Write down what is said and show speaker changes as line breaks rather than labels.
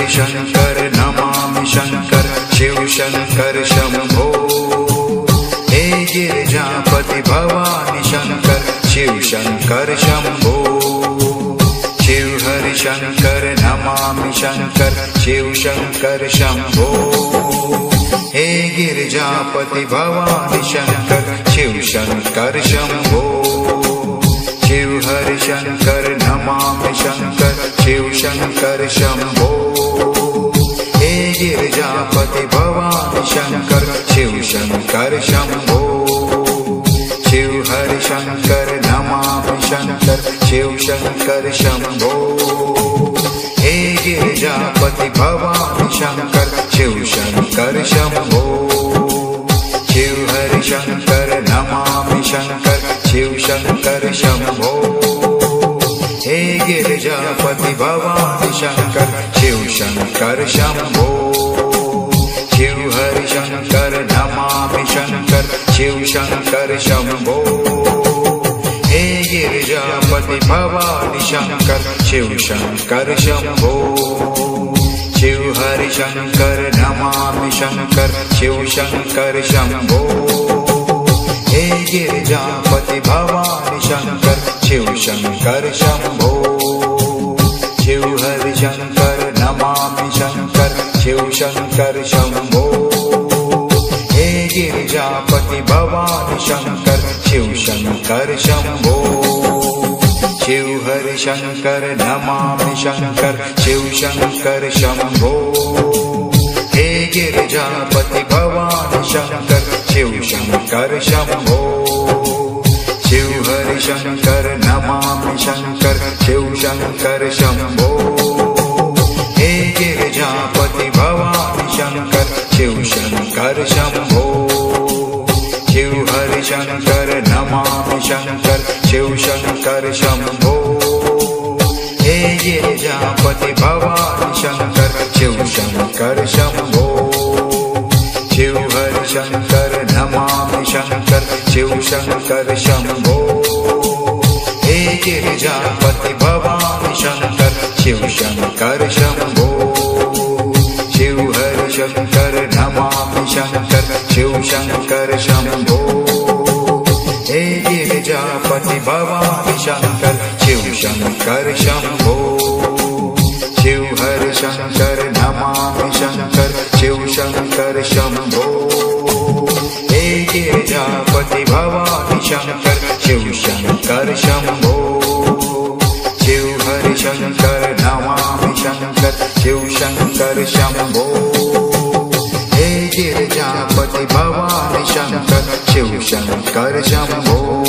Shankar Namami Shankar Shiv Shankar Shambho. हे Girijapati Bhavani Shankar Shiv Shankar Shambho. Shiv Hari Shankar Namami Shankar Shiv Shankar Shambho. हे Girijapati Bhavani Shankar Shiv Shankar Shambho. Shiv Hari Shankar Namami Shankar Shiv Shankar Shambho. हे Girijapati Bhavani Shankar Shiv Shankar Shambho. Shiv Hari Shankar Namami Shankar Shiv Shankar Shambho. हे Girijapati Bhavani Shankar Shiv Shankar Shambho. Shiv Hari Shankar Namami Shankar Shiv Shankar Shambho. हे Girijapati Bhavani Shankar Shiv Shankar Shambho. Shiv Hari Shankar Namami Shankar Shiv Shankar Shambho. हे Girijapati Bhavani Shankar Shiv Shankar Shambho. Shiv Hari Shankar Namami Shankar Shiv Shankar Shambho. हे Girijapati Bhavani Shankar Shiv Shankar Shambho. Shiv Hari Shankar Namami Shankar Shiv Shankar Shambho. हे Girijapati Bhavani Shankar Shiv Shankar Shambho. Shiv Hari Shankar Namami Shankar Shiv Shankar Shambho. हे Girijapati Bhavani Shankar Shiv Shankar Shambho. Shiv Hari Shankar Namami Shankar Shiv Shankar Shambho. हे Girijapati Bhavani Shankar Shiv Shankar Shambho. Shiv Hari Shankar Namami Shankar Shiv Shankar Shambho. हे Girijapati Bhavani Shankar Shiv Shankar Shambho. Shiv Hari Shankar Namami Shankar Shiv Shankar Shambho. हे Girijapati Bhavani Shankar Shiv Shankar Shambho. Shiv Hari Shankar Namami Shankar Shiv Shankar Shambho. हे Girijapati Bhavani Shankar Shiv Shankar Shambho. Shiv Hari Shankar Namami Shankar Shiv Shankar Shambho. हे Girijapati Bhavani Shankar Shiv Shankar Shambho. Shiv Hari Shankar Namami Shankar Shiv Shankar Shambho. हे Girijapati Bhavani Shankar Shiv Shankar Shambho.